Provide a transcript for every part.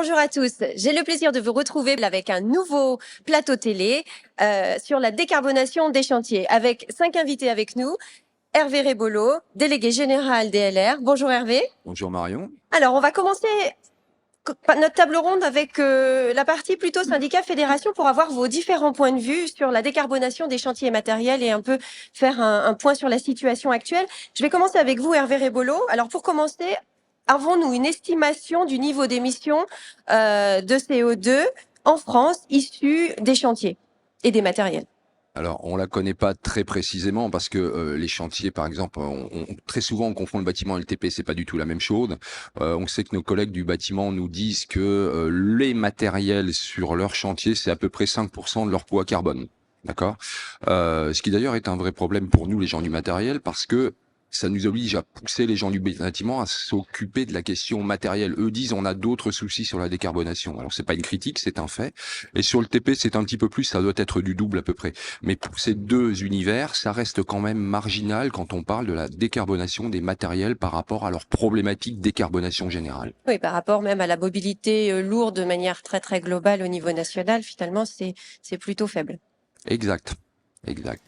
bonjour à tous. J'ai le plaisir de vous retrouver avec un nouveau plateau télé sur la décarbonation des chantiers, avec 5 invités avec nous. Hervé Rebolo, délégué général DLR. Bonjour Hervé. Bonjour Marion. Alors, on va commencer notre table ronde avec la partie plutôt syndicat fédération pour avoir vos différents points de vue sur la décarbonation des chantiers et matériels et un peu faire un point sur la situation actuelle. Je vais commencer avec vous Hervé Rebolo. Alors pour commencer, avons-nous une estimation du niveau d'émissions de CO2 en France issu des chantiers et des matériels? Alors, on la connaît pas très précisément parce que les chantiers, par exemple, très souvent on confond le bâtiment et le TP, c'est pas du tout la même chose. On sait que nos collègues du bâtiment nous disent que les matériels sur leur chantier, c'est à peu près 5% de leur poids carbone. D'accord. Ce qui d'ailleurs est un vrai problème pour nous, les gens du matériel, parce que ça nous oblige à pousser les gens du bâtiment à s'occuper de la question matérielle. Eux disent on a d'autres soucis sur la décarbonation. Alors c'est pas une critique, c'est un fait. Et sur le TP, c'est un petit peu plus, ça doit être du double à peu près. Mais pour ces deux univers, ça reste quand même marginal quand on parle de la décarbonation des matériels par rapport à leur problématique décarbonation générale. Oui, par rapport même à la mobilité lourde de manière très très globale au niveau national, finalement, c'est plutôt faible. Exact, exact.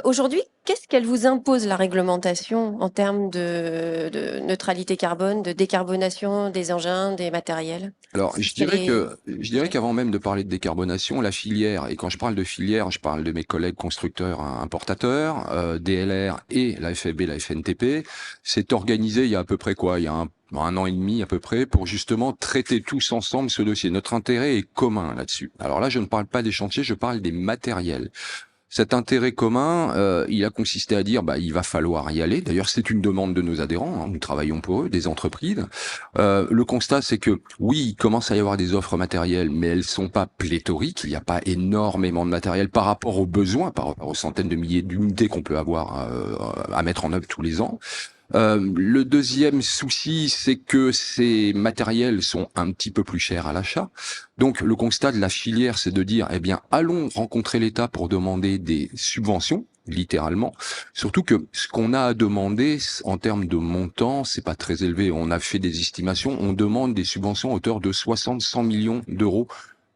Aujourd'hui, qu'est-ce qu'elle vous impose, la réglementation, en termes de neutralité carbone, de décarbonation des engins, des matériels? Alors, je dirais qu'avant même de parler de décarbonation, la filière, et quand je parle de filière, je parle de mes collègues constructeurs, importateurs, DLR et la FFB, la FNTP, s'est organisé il y a à peu près quoi? Il y a un an et demi à peu près, pour justement traiter tous ensemble ce dossier. Notre intérêt est commun là-dessus. Alors là, je ne parle pas des chantiers, je parle des matériels. Cet intérêt commun, il a consisté à dire, il va falloir y aller. D'ailleurs, c'est une demande de nos adhérents. Nous travaillons pour eux, des entreprises. Le constat, c'est que oui, il commence à y avoir des offres matérielles, mais elles sont pas pléthoriques. Il n'y a pas énormément de matériel par rapport aux besoins, par rapport aux centaines de milliers d'unités qu'on peut avoir à mettre en œuvre tous les ans. Le deuxième souci, c'est que ces matériels sont un petit peu plus chers à l'achat. Donc, le constat de la filière, c'est de dire, eh bien, allons rencontrer l'État pour demander des subventions, littéralement. Surtout que ce qu'on a à demander en termes de montant, c'est pas très élevé. On a fait des estimations. On demande des subventions à hauteur de 60-100 millions d'euros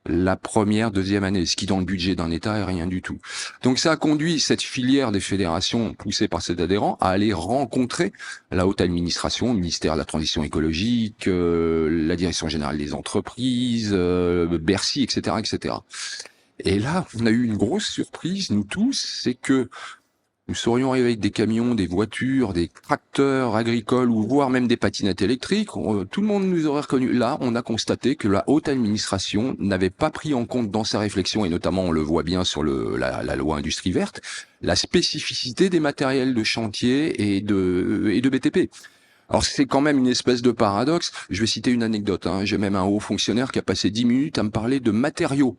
la première, deuxième année, ce qui dans le budget d'un État est rien du tout. Donc ça a conduit cette filière des fédérations poussée par ses adhérents à aller rencontrer la haute administration, le ministère de la Transition écologique, la Direction générale des entreprises, Bercy, etc., etc. Et là, on a eu une grosse surprise, nous tous, c'est que nous serions arrivés avec des camions, des voitures, des tracteurs agricoles ou voire même des patinettes électriques. Tout le monde nous aurait reconnus. Là, on a constaté que la haute administration n'avait pas pris en compte dans sa réflexion, et notamment on le voit bien sur la loi industrie verte, la spécificité des matériels de chantier et de BTP. Alors c'est quand même une espèce de paradoxe. Je vais citer une anecdote. J'ai même un haut fonctionnaire qui a passé 10 minutes à me parler de matériaux.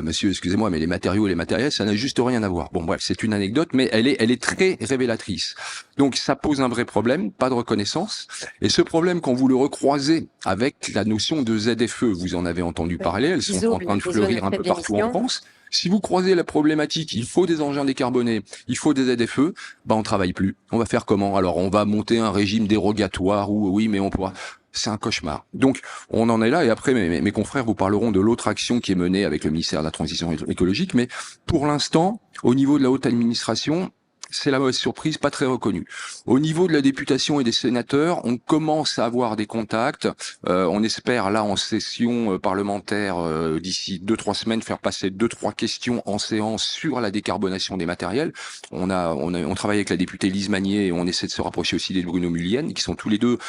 Monsieur, excusez-moi, mais les matériaux et les matériels, ça n'a juste rien à voir. Bon, bref, c'est une anecdote, mais elle est très révélatrice. Donc, ça pose un vrai problème, pas de reconnaissance. Et ce problème, quand vous le recroisez avec la notion de ZFE, vous en avez entendu parler, elles sont en train de fleurir un peu partout en France. Si vous croisez la problématique, il faut des engins décarbonés, il faut des ZFE, on travaille plus. On va faire comment? Alors, on va monter un régime dérogatoire ou oui, mais on pourra. C'est un cauchemar. Donc, on en est là, et après, mes confrères vous parleront de l'autre action qui est menée avec le ministère de la Transition écologique, mais pour l'instant, au niveau de la haute administration, c'est la mauvaise surprise, pas très reconnue. Au niveau de la députation et des sénateurs, on commence à avoir des contacts. On espère, là, en session parlementaire, d'ici 2-3 semaines, faire passer 2-3 questions en séance sur la décarbonation des matériels. On travaille avec la députée Lise Magnier et on essaie de se rapprocher aussi des Bruno Mullienne, qui sont tous les deux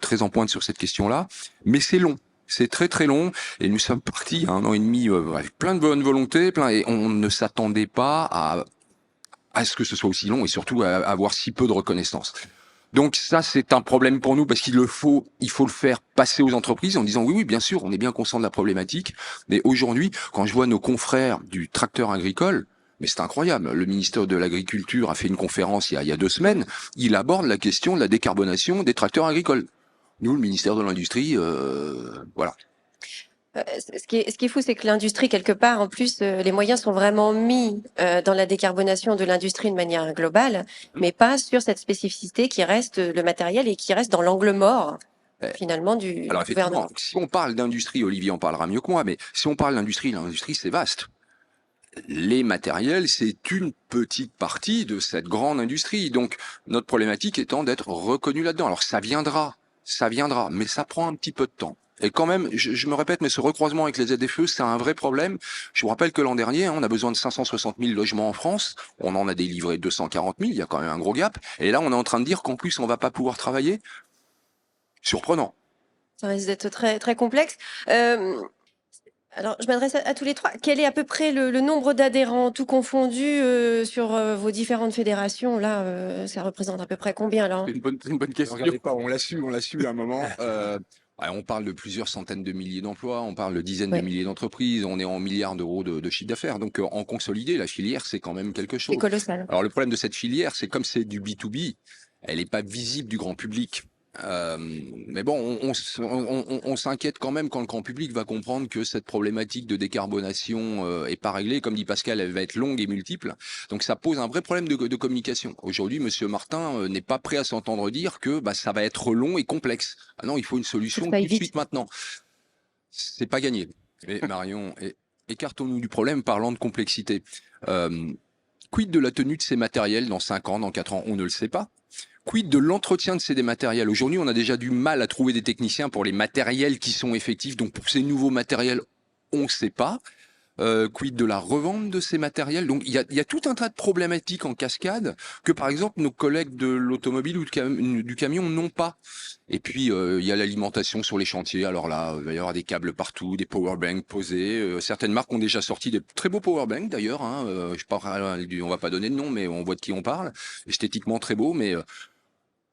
très en pointe sur cette question-là. Mais c'est long. C'est très très long et nous sommes partis il y a 1 an et demi avec plein de bonne volonté, et on ne s'attendait pas à ce que ce soit aussi long et surtout à avoir si peu de reconnaissance. Donc ça, c'est un problème pour nous parce il faut le faire passer aux entreprises en disant oui, bien sûr, on est bien conscient de la problématique. Mais aujourd'hui, quand je vois nos confrères du tracteur agricole, mais c'est incroyable. Le ministère de l'Agriculture a fait une conférence il y a 2 semaines. Il aborde la question de la décarbonation des tracteurs agricoles. Nous, le ministère de l'Industrie, voilà. Ce qui est fou, c'est que l'industrie, quelque part, en plus, les moyens sont vraiment mis dans la décarbonation de l'industrie de manière globale, mais pas sur cette spécificité qui reste le matériel et qui reste dans l'angle mort finalement du Alors gouvernement. effectivement, si on parle d'industrie, Olivier en parlera mieux que moi, mais si on parle d'industrie, l'industrie c'est vaste. Les matériels, c'est une petite partie de cette grande industrie. Donc, notre problématique étant d'être reconnu là-dedans. Alors, ça viendra, mais ça prend un petit peu de temps. Et quand même, je me répète, mais ce recroisement avec les ZFE, c'est un vrai problème. Je vous rappelle que l'an dernier, on a besoin de 560 000 logements en France. On en a délivré 240 000. Il y a quand même un gros gap. Et là, on est en train de dire qu'en plus, on va pas pouvoir travailler. Surprenant. Ça risque d'être très, très complexe. Alors, je m'adresse à tous les trois. Quel est à peu près le nombre d'adhérents, tout confondu, sur vos différentes fédérations? Là, ça représente à peu près combien, là? C'est une bonne question. Regardez pas, on l'a su à un moment. Ouais, on parle de plusieurs centaines de milliers d'emplois, on parle de dizaines de Ouais, milliers d'entreprises, on est en milliards d'euros de chiffre d'affaires. Donc, en consolidé, la filière, c'est quand même quelque c'est chose. colossal. Alors, le problème de cette filière, c'est comme c'est du B2B, elle n'est pas visible du grand public. Mais bon, on s'inquiète quand même quand le grand public va comprendre que cette problématique de décarbonation est pas réglée. Comme dit Pascal, elle va être longue et multiple. Donc ça pose un vrai problème de communication. Aujourd'hui, Monsieur Martin n'est pas prêt à s'entendre dire que bah, ça va être long et complexe. Ah non, il faut une Faut que solution ça tout aille de vite. suite maintenant. C'est pas gagné. Mais Marion, écartons-nous du problème parlant de complexité. Euh, Quid de la tenue de ces matériels dans 5 ans, dans 4 ans? On ne le sait pas. Quid de l'entretien de ces matériels? Aujourd'hui, on a déjà du mal à trouver des techniciens pour les matériels qui sont effectifs. Donc, pour ces nouveaux matériels, on ne sait pas. Quid de la revente de ces matériels? Donc, il y a tout un tas de problématiques en cascade que, par exemple, nos collègues de l'automobile ou du camion n'ont pas. Et puis, il y a l'alimentation sur les chantiers. Alors là, il va y avoir des câbles partout, des powerbanks posés. Certaines marques ont déjà sorti des très beaux powerbanks, d'ailleurs. Hein. Je parle, on va pas donner de nom, mais on voit de qui on parle. Esthétiquement très beau, mais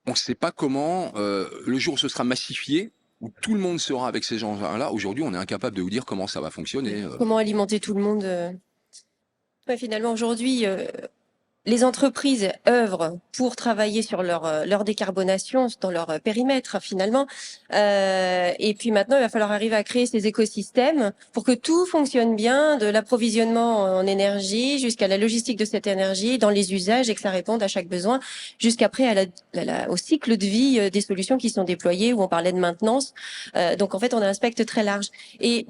on ne sait pas comment, le jour où ce sera massifié, où tout le monde sera avec ces gens-là, aujourd'hui, on est incapable de vous dire comment ça va fonctionner. Comment alimenter tout le monde? Ouais, finalement, aujourd'hui, les entreprises œuvrent pour travailler sur leur décarbonation dans leur périmètre finalement. Et puis maintenant, il va falloir arriver à créer ces écosystèmes pour que tout fonctionne bien, de l'approvisionnement en énergie jusqu'à la logistique de cette énergie, dans les usages et que ça réponde à chaque besoin, jusqu'après au cycle de vie des solutions qui sont déployées, où on parlait de maintenance. Donc en fait, on a un spectre très large. Et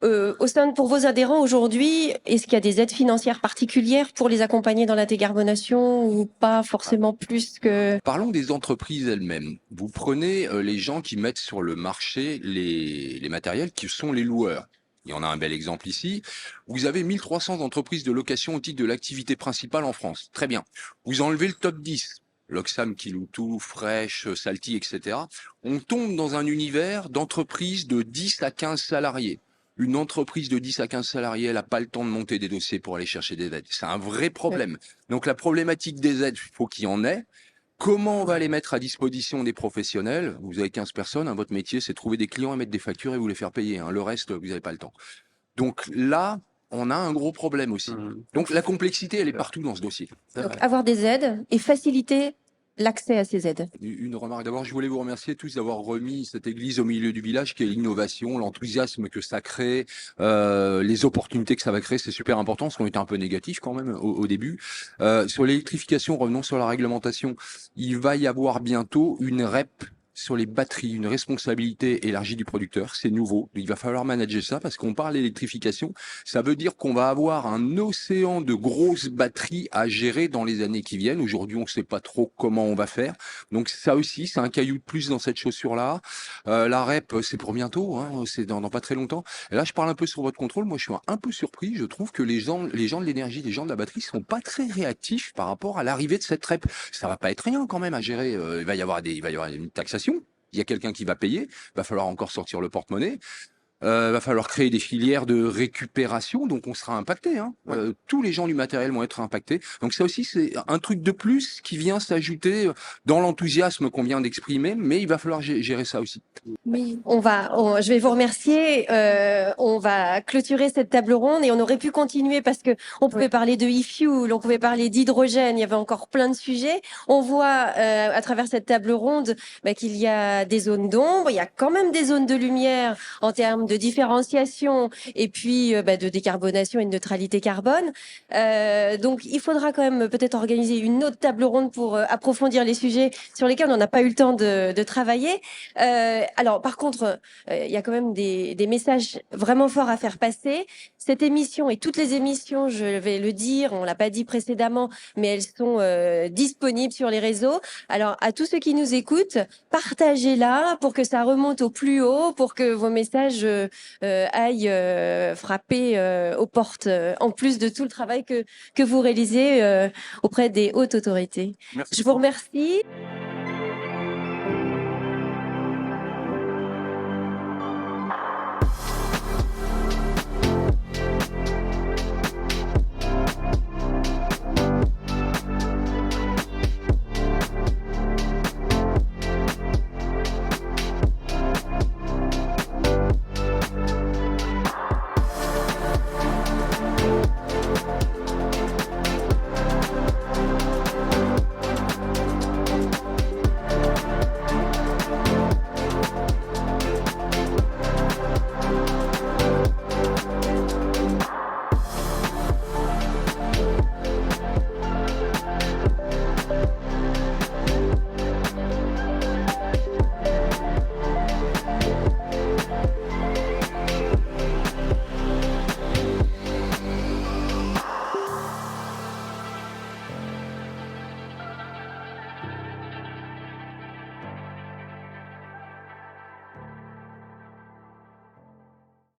pour vos adhérents aujourd'hui, est-ce qu'il y a des aides financières particulières pour les accompagner dans la décarbonation ou pas forcément plus que... Parlons des entreprises elles-mêmes. Vous prenez les gens qui mettent sur le marché les matériels qui sont les loueurs. Il y en a un bel exemple ici. Vous avez 1300 entreprises de location au titre de l'activité principale en France. Très bien. Vous enlevez le top 10. L'Oxam qui loue tout, Fresh, Salty, etc. On tombe dans un univers d'entreprises de 10 à 15 salariés. Une entreprise de 10 à 15 salariés, elle n'a pas le temps de monter des dossiers pour aller chercher des aides. C'est un vrai problème. Donc la problématique des aides, il faut qu'il y en ait. Comment on va les mettre à disposition des professionnels? Vous avez 15 personnes, hein, votre métier, c'est trouver des clients et mettre des factures et vous les faire payer. Hein. Le reste, vous n'avez pas le temps. Donc là, on a un gros problème aussi. Donc la complexité, elle est partout dans ce dossier. Donc avoir des aides et faciliter l'accès à ces aides. Une remarque. D'abord, je voulais vous remercier tous d'avoir remis cette église au milieu du village, qui est l'innovation, l'enthousiasme que ça crée, les opportunités que ça va créer. C'est super important, parce qu'on était un peu négatif quand même au début. Sur l'électrification, revenons sur la réglementation. Il va y avoir bientôt une REP sur les batteries, une responsabilité élargie du producteur. C'est nouveau. Il va falloir manager ça parce qu'on parle d'électrification. Ça veut dire qu'on va avoir un océan de grosses batteries à gérer dans les années qui viennent. Aujourd'hui, on ne sait pas trop comment on va faire. Donc ça aussi, c'est un caillou de plus dans cette chaussure-là. La REP, c'est pour bientôt. Hein, c'est dans pas très longtemps. Et là, je parle un peu sur votre contrôle. Moi, je suis un peu surpris. Je trouve que les gens de l'énergie, les gens de la batterie sont pas très réactifs par rapport à l'arrivée de cette REP. Ça va pas être rien quand même à gérer. Il va y avoir une taxation. Il y a quelqu'un qui va payer, va falloir encore sortir le porte-monnaie, va falloir créer des filières de récupération, donc on sera impacté. Hein. Tous les gens du matériel vont être impactés. Donc ça aussi, c'est un truc de plus qui vient s'ajouter dans l'enthousiasme qu'on vient d'exprimer, mais il va falloir gérer ça aussi. Je vais vous remercier. On va clôturer cette table ronde et on aurait pu continuer parce que on pouvait parler de e-fuel, on pouvait parler d'hydrogène, il y avait encore plein de sujets. On voit à travers cette table ronde qu'il y a des zones d'ombre, il y a quand même des zones de lumière en termes de différenciation et puis de décarbonation et de neutralité carbone. Donc il faudra quand même peut-être organiser une autre table ronde pour approfondir les sujets sur lesquels on n'a pas eu le temps de travailler. Alors, par contre, il y a quand même des messages vraiment forts à faire passer. Cette émission et toutes les émissions, je vais le dire, on l'a pas dit précédemment, mais elles sont disponibles sur les réseaux. Alors, à tous ceux qui nous écoutent, partagez-la pour que ça remonte au plus haut, pour que vos messages aillent frapper aux portes, en plus de tout le travail que vous réalisez auprès des hautes autorités. Merci. Je vous remercie.